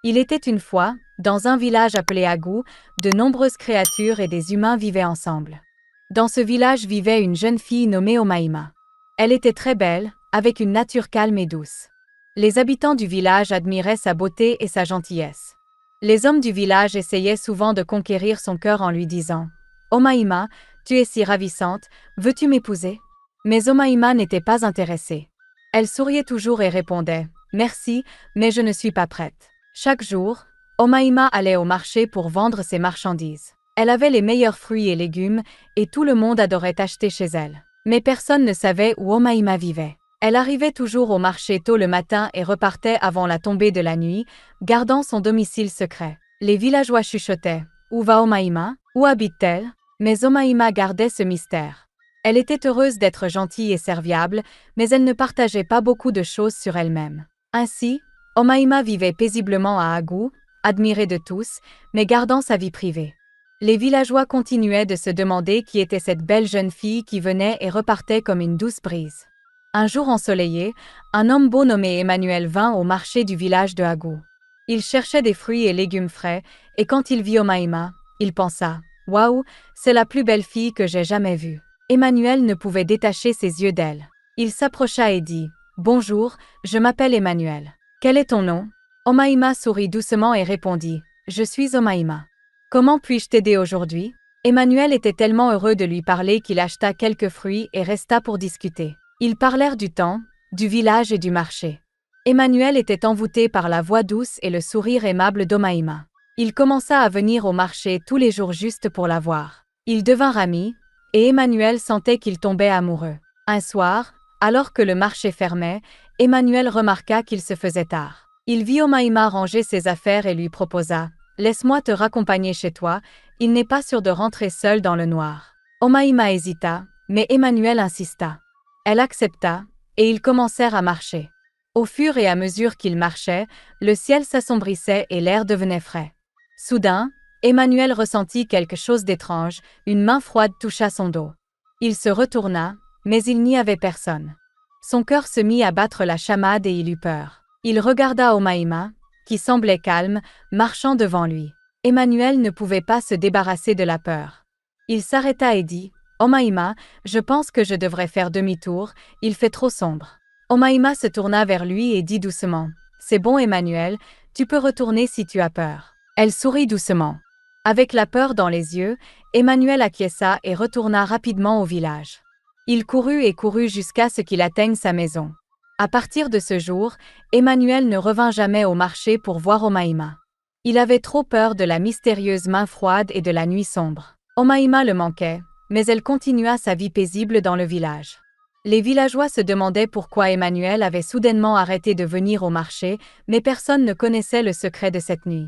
Il était une fois, dans un village appelé Agou, de nombreuses créatures et des humains vivaient ensemble. Dans ce village vivait une jeune fille nommée Omaïma. Elle était très belle, avec une nature calme et douce. Les habitants du village admiraient sa beauté et sa gentillesse. Les hommes du village essayaient souvent de conquérir son cœur en lui disant « Omaïma, tu es si ravissante, veux-tu m'épouser ?» Mais Omaïma n'était pas intéressée. Elle souriait toujours et répondait « Merci, mais je ne suis pas prête. » Chaque jour, Omaïma allait au marché pour vendre ses marchandises. Elle avait les meilleurs fruits et légumes, et tout le monde adorait acheter chez elle. Mais personne ne savait où Omaïma vivait. Elle arrivait toujours au marché tôt le matin et repartait avant la tombée de la nuit, gardant son domicile secret. Les villageois chuchotaient « Où va Omaïma? Où habite-t-elle ?» Mais Omaïma gardait ce mystère. Elle était heureuse d'être gentille et serviable, mais elle ne partageait pas beaucoup de choses sur elle-même. Ainsi, Omaïma vivait paisiblement à Agou, admirée de tous, mais gardant sa vie privée. Les villageois continuaient de se demander qui était cette belle jeune fille qui venait et repartait comme une douce brise. Un jour ensoleillé, un homme beau nommé Emmanuel vint au marché du village de Agou. Il cherchait des fruits et légumes frais, et quand il vit Omaïma, il pensa « Waouh, c'est la plus belle fille que j'ai jamais vue. » Emmanuel ne pouvait détacher ses yeux d'elle. Il s'approcha et dit « Bonjour, je m'appelle Emmanuel. Quel est ton nom ?» Omaïma sourit doucement et répondit « Je suis Omaïma. Comment puis-je t'aider aujourd'hui ?» Emmanuel était tellement heureux de lui parler qu'il acheta quelques fruits et resta pour discuter. Ils parlèrent du temps, du village et du marché. Emmanuel était envoûté par la voix douce et le sourire aimable d'Omaïma. Il commença à venir au marché tous les jours juste pour la voir. Ils devinrent amis, et Emmanuel sentait qu'il tombait amoureux. Un soir, alors que le marché fermait, Emmanuel remarqua qu'il se faisait tard. Il vit Omaïma ranger ses affaires et lui proposa « Laisse-moi te raccompagner chez toi, il n'est pas sûr de rentrer seul dans le noir. » Omaïma hésita, mais Emmanuel insista. Elle accepta, et ils commencèrent à marcher. Au fur et à mesure qu'ils marchaient, le ciel s'assombrissait et l'air devenait frais. Soudain, Emmanuel ressentit quelque chose d'étrange, une main froide toucha son dos. Il se retourna, mais il n'y avait personne. Son cœur se mit à battre la chamade et il eut peur. Il regarda Omaïma, qui semblait calme, marchant devant lui. Emmanuel ne pouvait pas se débarrasser de la peur. Il s'arrêta et dit « Omaïma, je pense que je devrais faire demi-tour, il fait trop sombre. » Omaïma se tourna vers lui et dit doucement « C'est bon Emmanuel, tu peux retourner si tu as peur. » Elle sourit doucement. Avec la peur dans les yeux, Emmanuel acquiesça et retourna rapidement au village. Il courut et courut jusqu'à ce qu'il atteigne sa maison. À partir de ce jour, Emmanuel ne revint jamais au marché pour voir Omaïma. Il avait trop peur de la mystérieuse main froide et de la nuit sombre. Omaïma le manquait, mais elle continua sa vie paisible dans le village. Les villageois se demandaient pourquoi Emmanuel avait soudainement arrêté de venir au marché, mais personne ne connaissait le secret de cette nuit.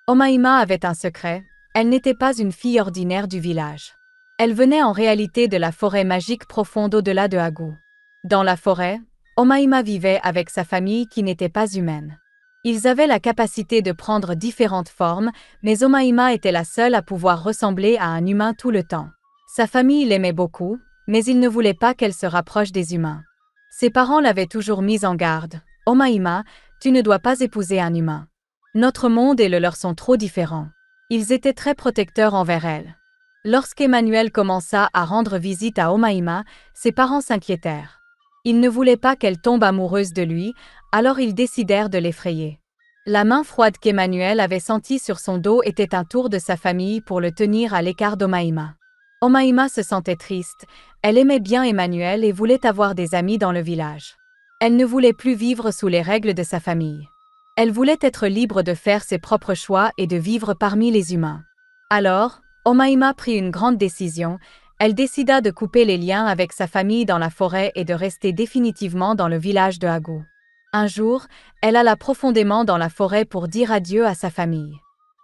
Omaïma avait un secret, elle n'était pas une fille ordinaire du village. Elle venait en réalité de la forêt magique profonde au-delà de Agou. Dans la forêt, Omaïma vivait avec sa famille qui n'était pas humaine. Ils avaient la capacité de prendre différentes formes, mais Omaïma était la seule à pouvoir ressembler à un humain tout le temps. Sa famille l'aimait beaucoup, mais il ne voulait pas qu'elle se rapproche des humains. Ses parents l'avaient toujours mise en garde. « Omaïma, tu ne dois pas épouser un humain. Notre monde et le leur sont trop différents. » Ils étaient très protecteurs envers elle. Lorsqu'Emmanuel commença à rendre visite à Omaïma, ses parents s'inquiétèrent. Ils ne voulaient pas qu'elle tombe amoureuse de lui, alors ils décidèrent de l'effrayer. La main froide qu'Emmanuel avait sentie sur son dos était un tour de sa famille pour le tenir à l'écart d'Omaïma. Omaïma se sentait triste, elle aimait bien Emmanuel et voulait avoir des amis dans le village. Elle ne voulait plus vivre sous les règles de sa famille. Elle voulait être libre de faire ses propres choix et de vivre parmi les humains. Alors, Omaïma prit une grande décision, elle décida de couper les liens avec sa famille dans la forêt et de rester définitivement dans le village de Agou. Un jour, elle alla profondément dans la forêt pour dire adieu à sa famille.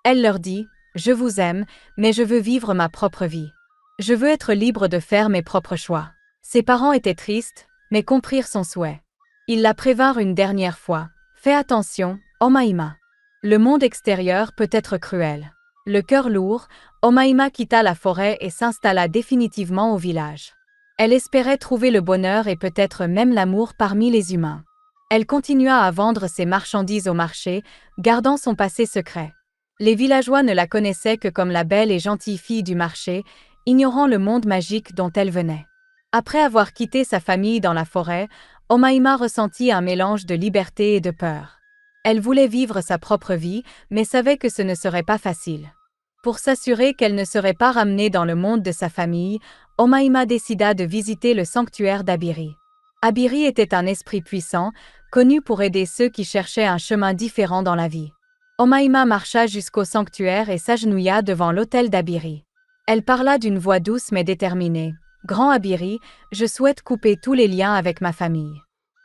Elle leur dit « Je vous aime, mais je veux vivre ma propre vie. Je veux être libre de faire mes propres choix. » Ses parents étaient tristes, mais comprirent son souhait. Ils la prévinrent une dernière fois. « Fais attention, Omaïma. Le monde extérieur peut être cruel. » Le cœur lourd, Omaïma quitta la forêt et s'installa définitivement au village. Elle espérait trouver le bonheur et peut-être même l'amour parmi les humains. Elle continua à vendre ses marchandises au marché, gardant son passé secret. Les villageois ne la connaissaient que comme la belle et gentille fille du marché, ignorant le monde magique dont elle venait. Après avoir quitté sa famille dans la forêt, Omaima ressentit un mélange de liberté et de peur. Elle voulait vivre sa propre vie, mais savait que ce ne serait pas facile. Pour s'assurer qu'elle ne serait pas ramenée dans le monde de sa famille, Omaima décida de visiter le sanctuaire d'Abiri. Abiri était un esprit puissant, connu pour aider ceux qui cherchaient un chemin différent dans la vie. Omaima marcha jusqu'au sanctuaire et s'agenouilla devant l'autel d'Abiri. Elle parla d'une voix douce mais déterminée. « Grand Abiri, je souhaite couper tous les liens avec ma famille.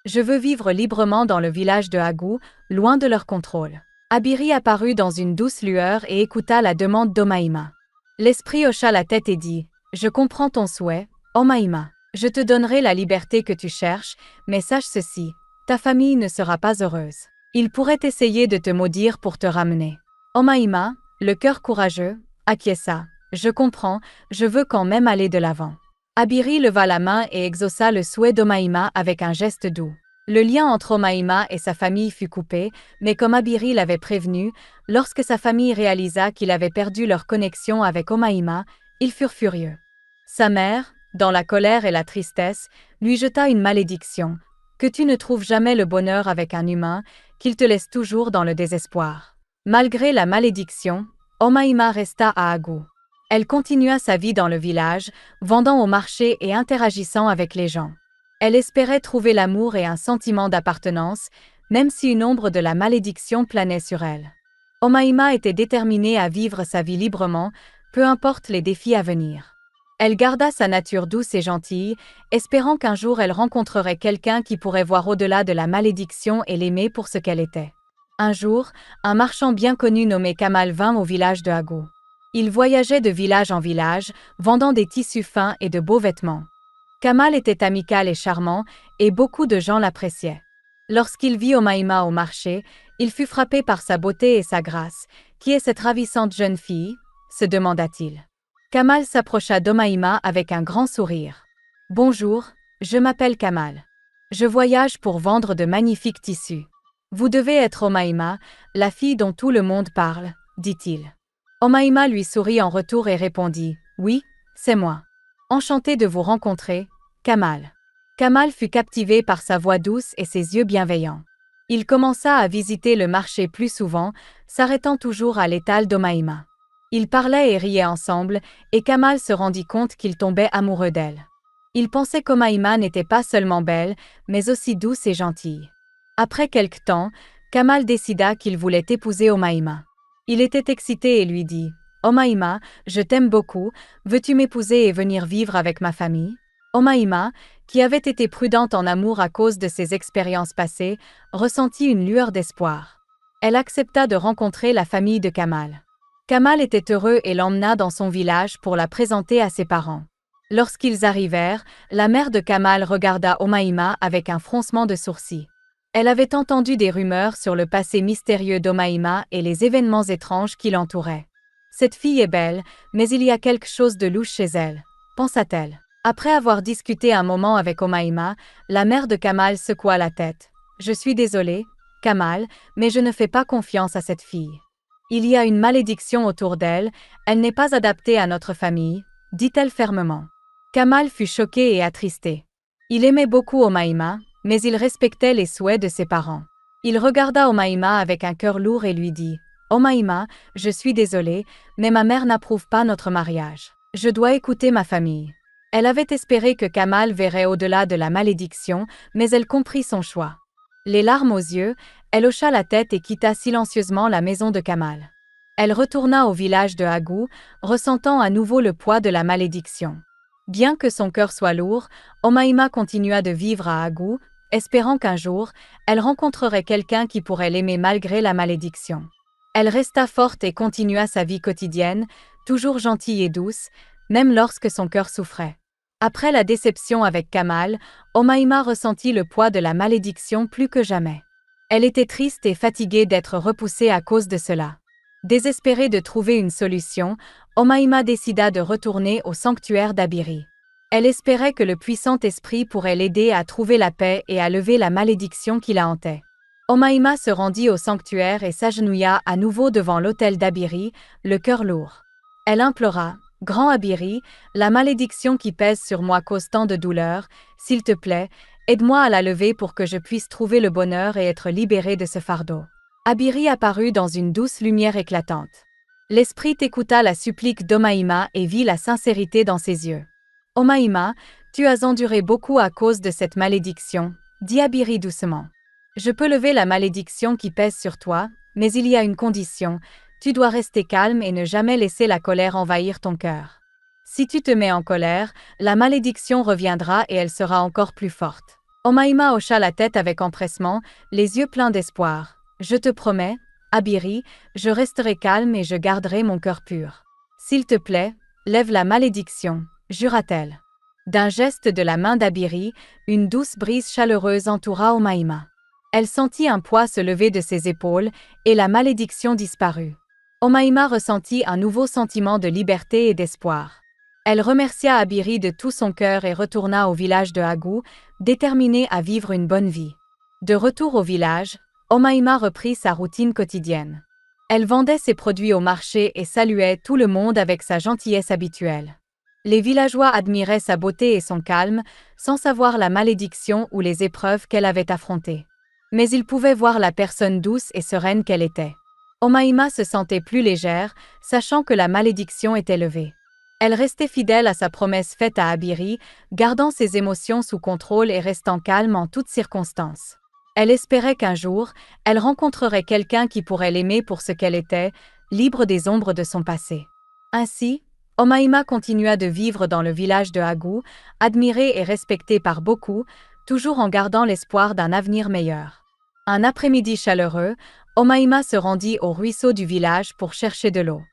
Je veux vivre librement dans le village de Agou, loin de leur contrôle. » Abiri apparut dans une douce lueur et écouta la demande d'Omaima. L'esprit hocha la tête et dit « Je comprends ton souhait, Omaima. Je te donnerai la liberté que tu cherches, mais sache ceci, ta famille ne sera pas heureuse. Ils pourraient essayer de te maudire pour te ramener. » Omaima, le cœur courageux, acquiesça. « Je comprends, je veux quand même aller de l'avant. » Abiri leva la main et exauça le souhait d'Omaima avec un geste doux. Le lien entre Omaima et sa famille fut coupé, mais comme Abiri l'avait prévenu, lorsque sa famille réalisa qu'il avait perdu leur connexion avec Omaima, ils furent furieux. Sa mère, dans la colère et la tristesse, lui jeta une malédiction. « Que tu ne trouves jamais le bonheur avec un humain, qu'il te laisse toujours dans le désespoir. » Malgré la malédiction, Omaima resta à Agou. Elle continua sa vie dans le village, vendant au marché et interagissant avec les gens. Elle espérait trouver l'amour et un sentiment d'appartenance, même si une ombre de la malédiction planait sur elle. Omaima était déterminée à vivre sa vie librement, peu importe les défis à venir. Elle garda sa nature douce et gentille, espérant qu'un jour elle rencontrerait quelqu'un qui pourrait voir au-delà de la malédiction et l'aimer pour ce qu'elle était. Un jour, un marchand bien connu nommé Kamal vint au village de Agou. Il voyageait de village en village, vendant des tissus fins et de beaux vêtements. Kamal était amical et charmant, et beaucoup de gens l'appréciaient. Lorsqu'il vit Omaima au marché, il fut frappé par sa beauté et sa grâce. « Qui est cette ravissante jeune fille ?» se demanda-t-il. Kamal s'approcha d'Omaima avec un grand sourire. « Bonjour, je m'appelle Kamal. Je voyage pour vendre de magnifiques tissus. Vous devez être Omaima, la fille dont tout le monde parle, » dit-il. Omaima lui sourit en retour et répondit « Oui, c'est moi. Enchanté de vous rencontrer, Kamal. » Kamal fut captivé par sa voix douce et ses yeux bienveillants. Il commença à visiter le marché plus souvent, s'arrêtant toujours à l'étal d'Omaima. Ils parlaient et riaient ensemble, et Kamal se rendit compte qu'il tombait amoureux d'elle. Il pensait qu'Omaima n'était pas seulement belle, mais aussi douce et gentille. Après quelque temps, Kamal décida qu'il voulait épouser Omaima. Il était excité et lui dit « Omaima, je t'aime beaucoup, veux-tu m'épouser et venir vivre avec ma famille ?» Omaima, qui avait été prudente en amour à cause de ses expériences passées, ressentit une lueur d'espoir. Elle accepta de rencontrer la famille de Kamal. Kamal était heureux et l'emmena dans son village pour la présenter à ses parents. Lorsqu'ils arrivèrent, la mère de Kamal regarda Omaima avec un froncement de sourcils. Elle avait entendu des rumeurs sur le passé mystérieux d'Omaima et les événements étranges qui l'entouraient. « Cette fille est belle, mais il y a quelque chose de louche chez elle, » pensa-t-elle. Après avoir discuté un moment avec Omaima, la mère de Kamal secoua la tête. « Je suis désolée, Kamal, mais je ne fais pas confiance à cette fille. Il y a une malédiction autour d'elle, elle n'est pas adaptée à notre famille, » dit-elle fermement. Kamal fut choqué et attristé. Il aimait beaucoup Omaima, mais il respectait les souhaits de ses parents. Il regarda Omaima avec un cœur lourd et lui dit « Omaima, je suis désolé, mais ma mère n'approuve pas notre mariage. Je dois écouter ma famille. » Elle avait espéré que Kamal verrait au-delà de la malédiction, mais elle comprit son choix. Les larmes aux yeux, elle hocha la tête et quitta silencieusement la maison de Kamal. Elle retourna au village de Agou, ressentant à nouveau le poids de la malédiction. Bien que son cœur soit lourd, Omaima continua de vivre à Agou, espérant qu'un jour, elle rencontrerait quelqu'un qui pourrait l'aimer malgré la malédiction. Elle resta forte et continua sa vie quotidienne, toujours gentille et douce, même lorsque son cœur souffrait. Après la déception avec Kamal, Omaima ressentit le poids de la malédiction plus que jamais. Elle était triste et fatiguée d'être repoussée à cause de cela. Désespérée de trouver une solution, Omaima décida de retourner au sanctuaire d'Abiri. Elle espérait que le puissant esprit pourrait l'aider à trouver la paix et à lever la malédiction qui la hantait. Omaïma se rendit au sanctuaire et s'agenouilla à nouveau devant l'autel d'Abiri, le cœur lourd. Elle implora: « Grand Abiri, la malédiction qui pèse sur moi cause tant de douleur, s'il te plaît, aide-moi à la lever pour que je puisse trouver le bonheur et être libérée de ce fardeau. » Abiri apparut dans une douce lumière éclatante. L'esprit écouta la supplique d'Omaïma et vit la sincérité dans ses yeux. « Omaïma, tu as enduré beaucoup à cause de cette malédiction, » dit Abiri doucement. « Je peux lever la malédiction qui pèse sur toi, mais il y a une condition, tu dois rester calme et ne jamais laisser la colère envahir ton cœur. Si tu te mets en colère, la malédiction reviendra et elle sera encore plus forte. » Omaïma hocha la tête avec empressement, les yeux pleins d'espoir. « Je te promets, Abiri, je resterai calme et je garderai mon cœur pur. S'il te plaît, lève la malédiction, » jura-t-elle. D'un geste de la main d'Abiri, une douce brise chaleureuse entoura Omaïma. Elle sentit un poids se lever de ses épaules et la malédiction disparut. Omaïma ressentit un nouveau sentiment de liberté et d'espoir. Elle remercia Abiri de tout son cœur et retourna au village de Agou, déterminée à vivre une bonne vie. De retour au village, Omaïma reprit sa routine quotidienne. Elle vendait ses produits au marché et saluait tout le monde avec sa gentillesse habituelle. Les villageois admiraient sa beauté et son calme, sans savoir la malédiction ou les épreuves qu'elle avait affrontées. Mais ils pouvaient voir la personne douce et sereine qu'elle était. Omaïma se sentait plus légère, sachant que la malédiction était levée. Elle restait fidèle à sa promesse faite à Abiri, gardant ses émotions sous contrôle et restant calme en toutes circonstances. Elle espérait qu'un jour, elle rencontrerait quelqu'un qui pourrait l'aimer pour ce qu'elle était, libre des ombres de son passé. Ainsi, Omaïma continua de vivre dans le village de Agou, admirée et respectée par beaucoup, toujours en gardant l'espoir d'un avenir meilleur. Un après-midi chaleureux, Omaïma se rendit au ruisseau du village pour chercher de l'eau.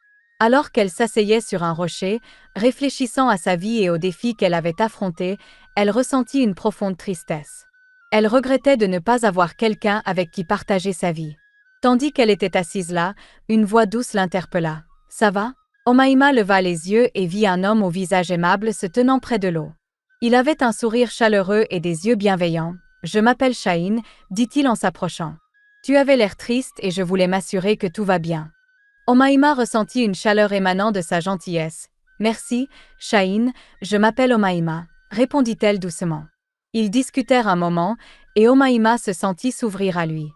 Alors qu'elle s'asseyait sur un rocher, réfléchissant à sa vie et aux défis qu'elle avait affrontés, elle ressentit une profonde tristesse. Elle regrettait de ne pas avoir quelqu'un avec qui partager sa vie. Tandis qu'elle était assise là, une voix douce l'interpella. « Ça va ?» Omaïma leva les yeux et vit un homme au visage aimable se tenant près de l'eau. Il avait un sourire chaleureux et des yeux bienveillants. « Je m'appelle Shahin, » dit-il en s'approchant. « Tu avais l'air triste et je voulais m'assurer que tout va bien. » Omaïma ressentit une chaleur émanant de sa gentillesse. « Merci, Shahin, je m'appelle Omaïma, » répondit-elle doucement. Ils discutèrent un moment, et Omaïma se sentit s'ouvrir à lui.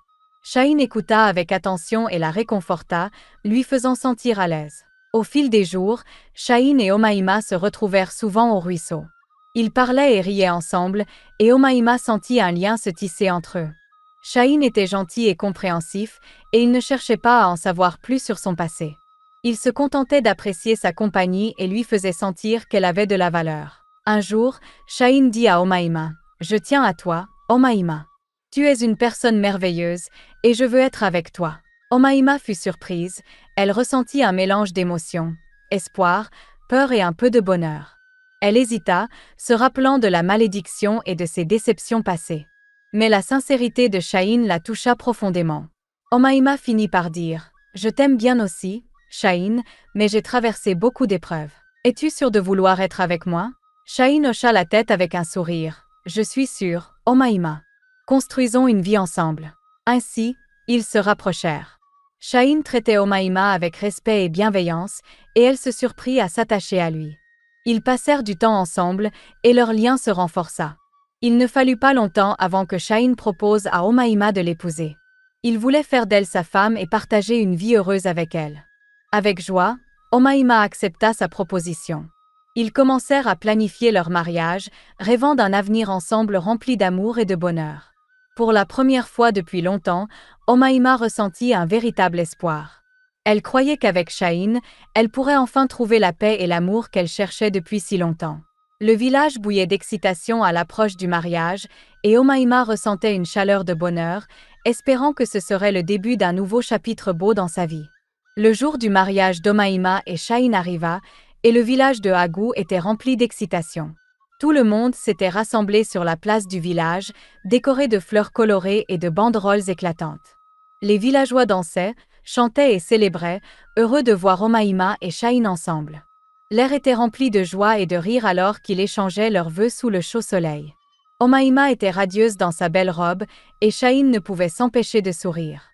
Shahin écouta avec attention et la réconforta, lui faisant sentir à l'aise. Au fil des jours, Shahin et Omaïma se retrouvèrent souvent au ruisseau. Ils parlaient et riaient ensemble, et Omaïma sentit un lien se tisser entre eux. Shahin était gentil et compréhensif, et il ne cherchait pas à en savoir plus sur son passé. Il se contentait d'apprécier sa compagnie et lui faisait sentir qu'elle avait de la valeur. Un jour, Shahin dit à Omaïma: « Je tiens à toi, Omaïma. Tu es une personne merveilleuse, et je veux être avec toi. » Omaïma fut surprise, elle ressentit un mélange d'émotions, espoir, peur et un peu de bonheur. Elle hésita, se rappelant de la malédiction et de ses déceptions passées. Mais la sincérité de Shahin la toucha profondément. Omaïma finit par dire: « Je t'aime bien aussi, Shahin, mais j'ai traversé beaucoup d'épreuves. Es-tu sûr de vouloir être avec moi ?» Shahin hocha la tête avec un sourire. « Je suis sûr, Omaïma. Construisons une vie ensemble. » Ainsi, ils se rapprochèrent. Shahin traitait Omaïma avec respect et bienveillance, et elle se surprit à s'attacher à lui. Ils passèrent du temps ensemble, et leur lien se renforça. Il ne fallut pas longtemps avant que Shahin propose à Omaïma de l'épouser. Il voulait faire d'elle sa femme et partager une vie heureuse avec elle. Avec joie, Omaïma accepta sa proposition. Ils commencèrent à planifier leur mariage, rêvant d'un avenir ensemble rempli d'amour et de bonheur. Pour la première fois depuis longtemps, Omaïma ressentit un véritable espoir. Elle croyait qu'avec Shahin, elle pourrait enfin trouver la paix et l'amour qu'elle cherchait depuis si longtemps. Le village bouillait d'excitation à l'approche du mariage, et Omaïma ressentait une chaleur de bonheur, espérant que ce serait le début d'un nouveau chapitre beau dans sa vie. Le jour du mariage d'Omaïma et Shahin arriva, et le village de Agou était rempli d'excitation. Tout le monde s'était rassemblé sur la place du village, décoré de fleurs colorées et de banderoles éclatantes. Les villageois dansaient, chantaient et célébraient, heureux de voir Omaïma et Shahin ensemble. L'air était rempli de joie et de rire alors qu'ils échangeaient leurs vœux sous le chaud soleil. Omaïma était radieuse dans sa belle robe, et Shaheen ne pouvait s'empêcher de sourire.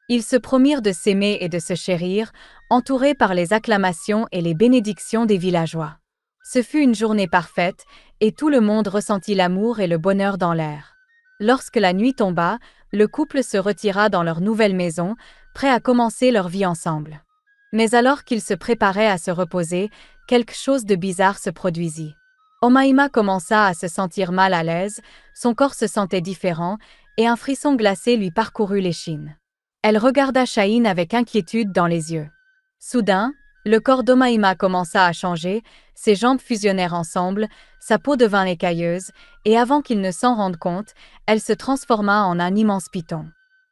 Ils se promirent de s'aimer et de se chérir, entourés par les acclamations et les bénédictions des villageois. Ce fut une journée parfaite, et tout le monde ressentit l'amour et le bonheur dans l'air. Lorsque la nuit tomba, le couple se retira dans leur nouvelle maison, prêt à commencer leur vie ensemble. Mais alors qu'ils se préparaient à se reposer, quelque chose de bizarre se produisit. Omaïma commença à se sentir mal à l'aise, son corps se sentait différent, et un frisson glacé lui parcourut l'échine. Elle regarda Shaheen avec inquiétude dans les yeux. Soudain, le corps d'Omaïma commença à changer, ses jambes fusionnèrent ensemble, sa peau devint écailleuse, et avant qu'il ne s'en rende compte, elle se transforma en un immense python.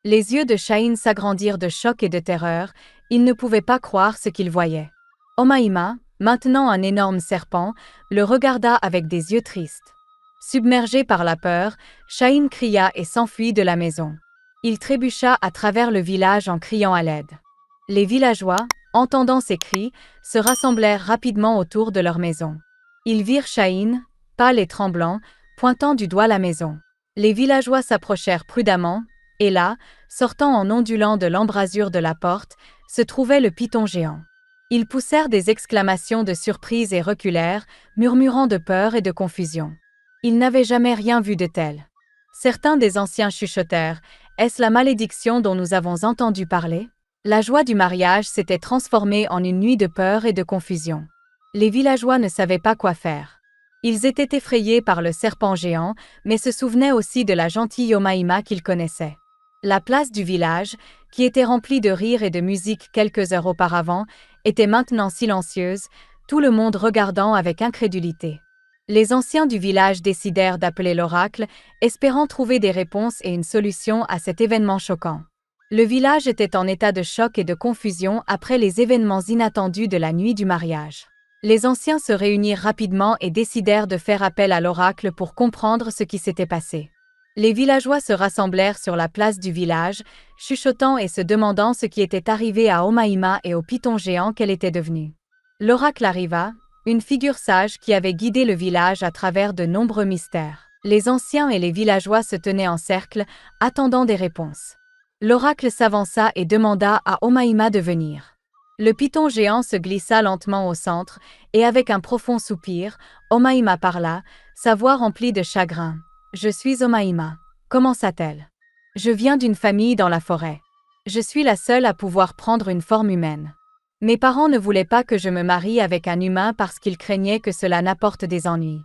Les yeux de Shaheen s'agrandirent de choc et de terreur, il ne pouvait pas croire ce qu'il voyait. Omaïma, maintenant un énorme serpent, le regarda avec des yeux tristes. Submergé par la peur, Shaheen cria et s'enfuit de la maison. Il trébucha à travers le village en criant à l'aide. Les villageois, entendant ces cris, se rassemblèrent rapidement autour de leur maison. Ils virent Shaheen, pâle et tremblant, pointant du doigt la maison. Les villageois s'approchèrent prudemment, et là, sortant en ondulant de l'embrasure de la porte, se trouvait le python géant. Ils poussèrent des exclamations de surprise et reculèrent, murmurant de peur et de confusion. Ils n'avaient jamais rien vu de tel. Certains des anciens chuchotèrent « Est-ce la malédiction dont nous avons entendu parler ?» La joie du mariage s'était transformée en une nuit de peur et de confusion. Les villageois ne savaient pas quoi faire. Ils étaient effrayés par le serpent géant, mais se souvenaient aussi de la gentille Omaïma qu'ils connaissaient. La place du village, qui était remplie de rires et de musique quelques heures auparavant, était maintenant silencieuse, tout le monde regardant avec incrédulité. Les anciens du village décidèrent d'appeler l'oracle, espérant trouver des réponses et une solution à cet événement choquant. Le village était en état de choc et de confusion après les événements inattendus de la nuit du mariage. Les anciens se réunirent rapidement et décidèrent de faire appel à l'oracle pour comprendre ce qui s'était passé. Les villageois se rassemblèrent sur la place du village, chuchotant et se demandant ce qui était arrivé à Omaïma et au python géant qu'elle était devenue. L'oracle arriva, une figure sage qui avait guidé le village à travers de nombreux mystères. Les anciens et les villageois se tenaient en cercle, attendant des réponses. L'oracle s'avança et demanda à Omaïma de venir. Le python géant se glissa lentement au centre, et avec un profond soupir, Omaïma parla, sa voix remplie de chagrin. « Je suis Omaïma. » commença-t-elle. « Je viens d'une famille dans la forêt. Je suis la seule à pouvoir prendre une forme humaine. Mes parents ne voulaient pas que je me marie avec un humain parce qu'ils craignaient que cela n'apporte des ennuis.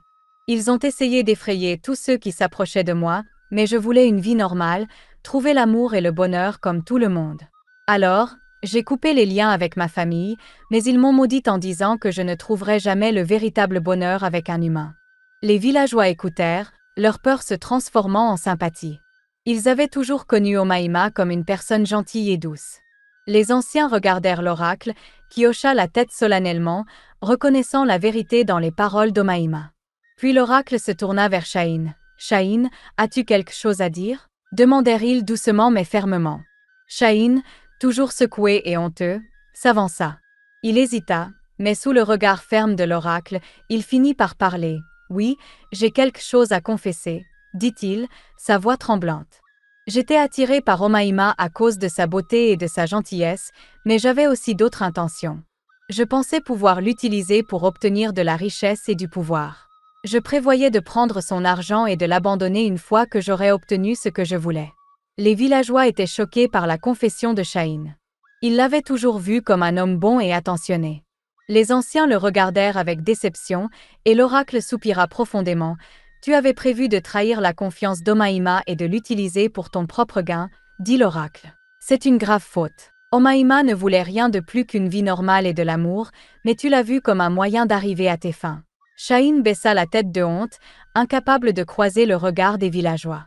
Ils ont essayé d'effrayer tous ceux qui s'approchaient de moi, mais je voulais une vie normale, trouver l'amour et le bonheur comme tout le monde. Alors, j'ai coupé les liens avec ma famille, mais ils m'ont maudite en disant que je ne trouverais jamais le véritable bonheur avec un humain. » Les villageois écoutèrent, leur peur se transformant en sympathie. Ils avaient toujours connu Omaïma comme une personne gentille et douce. Les anciens regardèrent l'oracle, qui hocha la tête solennellement, reconnaissant la vérité dans les paroles d'Omaïma. Puis l'oracle se tourna vers Shaheen. « Shaheen, as-tu quelque chose à dire ?» demandèrent-ils doucement mais fermement. Shaheen, toujours secoué et honteux, s'avança. Il hésita, mais sous le regard ferme de l'oracle, il finit par parler. « Oui, j'ai quelque chose à confesser, » dit-il, sa voix tremblante. « J'étais attiré par Omaïma à cause de sa beauté et de sa gentillesse, mais j'avais aussi d'autres intentions. Je pensais pouvoir l'utiliser pour obtenir de la richesse et du pouvoir. Je prévoyais de prendre son argent et de l'abandonner une fois que j'aurais obtenu ce que je voulais. » Les villageois étaient choqués par la confession de Shaheen. Ils l'avaient toujours vu comme un homme bon et attentionné. Les anciens le regardèrent avec déception, et l'oracle soupira profondément. « Tu avais prévu de trahir la confiance d'Omaïma et de l'utiliser pour ton propre gain, » dit l'oracle. « C'est une grave faute. Omaïma ne voulait rien de plus qu'une vie normale et de l'amour, mais tu l'as vu comme un moyen d'arriver à tes fins. » Shaheen baissa la tête de honte, incapable de croiser le regard des villageois.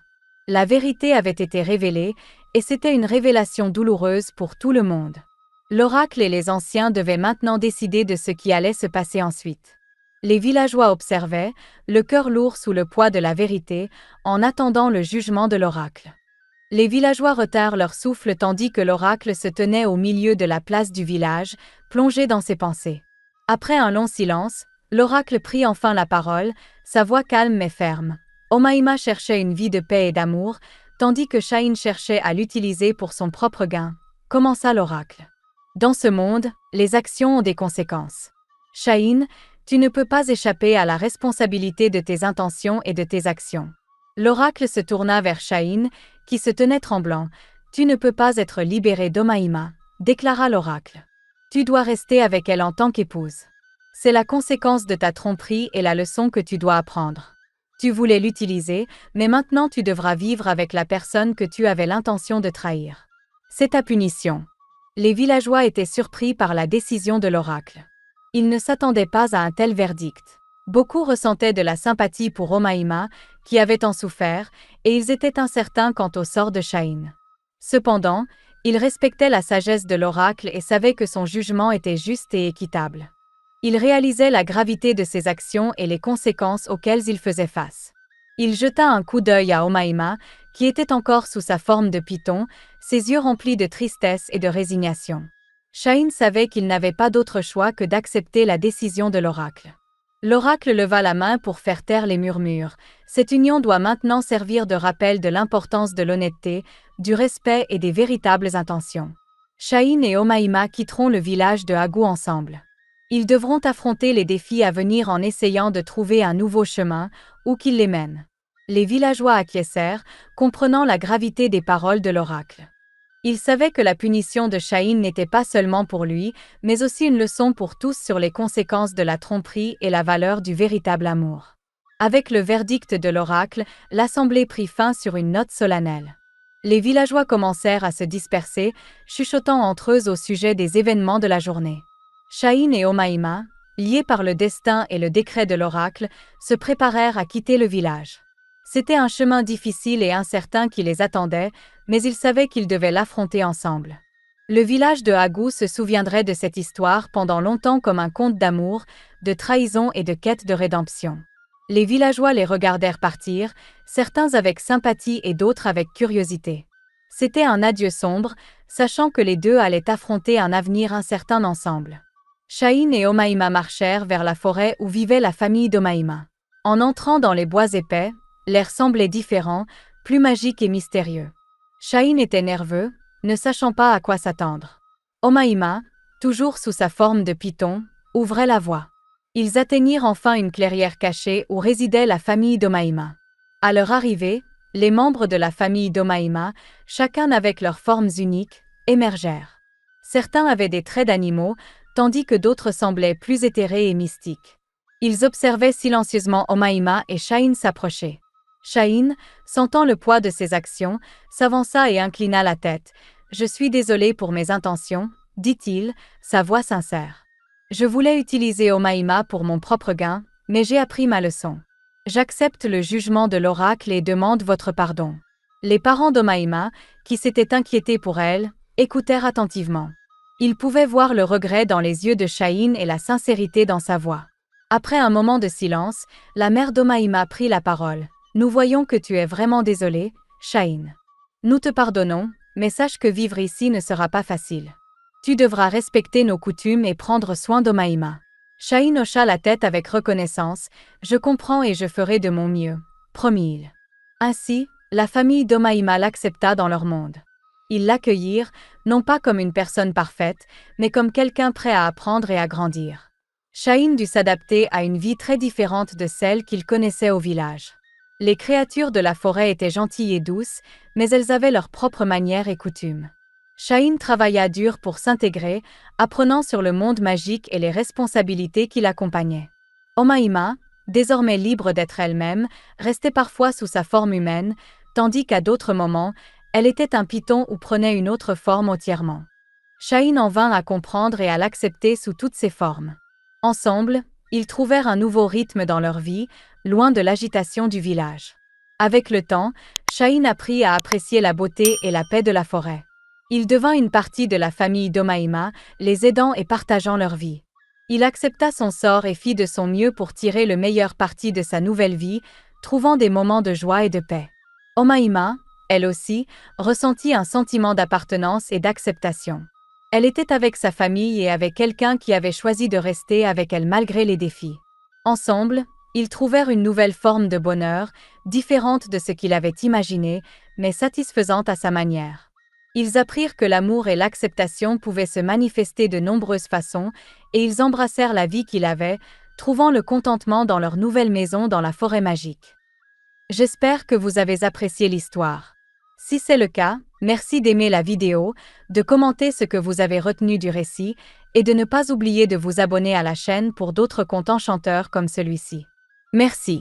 La vérité avait été révélée, et c'était une révélation douloureuse pour tout le monde. L'oracle et les anciens devaient maintenant décider de ce qui allait se passer ensuite. Les villageois observaient, le cœur lourd sous le poids de la vérité, en attendant le jugement de l'oracle. Les villageois retinrent leur souffle tandis que l'oracle se tenait au milieu de la place du village, plongé dans ses pensées. Après un long silence, l'oracle prit enfin la parole, sa voix calme mais ferme. Omaïma cherchait une vie de paix et d'amour, tandis que Shaheen cherchait à l'utiliser pour son propre gain, commença l'oracle. Dans ce monde, les actions ont des conséquences. Shaheen, tu ne peux pas échapper à la responsabilité de tes intentions et de tes actions. L'oracle se tourna vers Shaheen, qui se tenait tremblant. Tu ne peux pas être libéré d'Omaïma, déclara l'oracle. Tu dois rester avec elle en tant qu'épouse. C'est la conséquence de ta tromperie et la leçon que tu dois apprendre. Tu voulais l'utiliser, mais maintenant tu devras vivre avec la personne que tu avais l'intention de trahir. C'est ta punition. Les villageois étaient surpris par la décision de l'oracle. Ils ne s'attendaient pas à un tel verdict. Beaucoup ressentaient de la sympathie pour Omaïma, qui avait tant souffert, et ils étaient incertains quant au sort de Shaheen. Cependant, ils respectaient la sagesse de l'oracle et savaient que son jugement était juste et équitable. Ils réalisaient la gravité de ses actions et les conséquences auxquelles il faisait face. Il jeta un coup d'œil à Omaïma, qui était encore sous sa forme de python, ses yeux remplis de tristesse et de résignation. Shaheen savait qu'il n'avait pas d'autre choix que d'accepter la décision de l'oracle. L'oracle leva la main pour faire taire les murmures. Cette union doit maintenant servir de rappel de l'importance de l'honnêteté, du respect et des véritables intentions. Shaheen et Omaïma quitteront le village de Agou ensemble. Ils devront affronter les défis à venir en essayant de trouver un nouveau chemin, où qu'il les mène. Les villageois acquiescèrent, comprenant la gravité des paroles de l'oracle. Ils savaient que la punition de Shaheen n'était pas seulement pour lui, mais aussi une leçon pour tous sur les conséquences de la tromperie et la valeur du véritable amour. Avec le verdict de l'oracle, l'assemblée prit fin sur une note solennelle. Les villageois commencèrent à se disperser, chuchotant entre eux au sujet des événements de la journée. Shaheen et Omaïma, liés par le destin et le décret de l'oracle, se préparèrent à quitter le village. C'était un chemin difficile et incertain qui les attendait, mais ils savaient qu'ils devaient l'affronter ensemble. Le village de Agou se souviendrait de cette histoire pendant longtemps comme un conte d'amour, de trahison et de quête de rédemption. Les villageois les regardèrent partir, certains avec sympathie et d'autres avec curiosité. C'était un adieu sombre, sachant que les deux allaient affronter un avenir incertain ensemble. Shaheen et Omaïma marchèrent vers la forêt où vivait la famille d'Omaïma. En entrant dans les bois épais, l'air semblait différent, plus magique et mystérieux. Shaheen était nerveux, ne sachant pas à quoi s'attendre. Omaïma, toujours sous sa forme de python, ouvrait la voie. Ils atteignirent enfin une clairière cachée où résidait la famille d'Omaïma. À leur arrivée, les membres de la famille d'Omaïma, chacun avec leurs formes uniques, émergèrent. Certains avaient des traits d'animaux, tandis que d'autres semblaient plus éthérés et mystiques. Ils observaient silencieusement Omaïma et Shaheen s'approcher. Shaheen, sentant le poids de ses actions, s'avança et inclina la tête. « Je suis désolé pour mes intentions, » dit-il, sa voix sincère. « Je voulais utiliser Omaïma pour mon propre gain, mais j'ai appris ma leçon. J'accepte le jugement de l'oracle et demande votre pardon. » Les parents d'Omaïma, qui s'étaient inquiétés pour elle, écoutèrent attentivement. Ils pouvaient voir le regret dans les yeux de Shaheen et la sincérité dans sa voix. Après un moment de silence, la mère d'Omaïma prit la parole. « Nous voyons que tu es vraiment désolé, Shaheen. Nous te pardonnons, mais sache que vivre ici ne sera pas facile. Tu devras respecter nos coutumes et prendre soin d'Omaïma. » Shaheen hocha la tête avec reconnaissance. « Je comprends et je ferai de mon mieux, » promit-il. Ainsi, la famille d'Omaïma l'accepta dans leur monde. Ils l'accueillirent, non pas comme une personne parfaite, mais comme quelqu'un prêt à apprendre et à grandir. Shaheen dut s'adapter à une vie très différente de celle qu'il connaissait au village. Les créatures de la forêt étaient gentilles et douces, mais elles avaient leurs propres manières et coutumes. Shaheen travailla dur pour s'intégrer, apprenant sur le monde magique et les responsabilités qui l'accompagnaient. Omaïma, désormais libre d'être elle-même, restait parfois sous sa forme humaine, tandis qu'à d'autres moments, elle était un python ou prenait une autre forme entièrement. Shaheen en vint à comprendre et à l'accepter sous toutes ses formes. Ensemble, ils trouvèrent un nouveau rythme dans leur vie, loin de l'agitation du village. Avec le temps, Shaheen apprit à apprécier la beauté et la paix de la forêt. Il devint une partie de la famille d'Omaïma, les aidant et partageant leur vie. Il accepta son sort et fit de son mieux pour tirer le meilleur parti de sa nouvelle vie, trouvant des moments de joie et de paix. Omaïma, elle aussi, ressentit un sentiment d'appartenance et d'acceptation. Elle était avec sa famille et avec quelqu'un qui avait choisi de rester avec elle malgré les défis. Ensemble, ils trouvèrent une nouvelle forme de bonheur, différente de ce qu'il avait imaginé, mais satisfaisante à sa manière. Ils apprirent que l'amour et l'acceptation pouvaient se manifester de nombreuses façons, et ils embrassèrent la vie qu'il avait, trouvant le contentement dans leur nouvelle maison dans la forêt magique. J'espère que vous avez apprécié l'histoire. Si c'est le cas, merci d'aimer la vidéo, de commenter ce que vous avez retenu du récit, et de ne pas oublier de vous abonner à la chaîne pour d'autres contes enchanteurs comme celui-ci. Merci.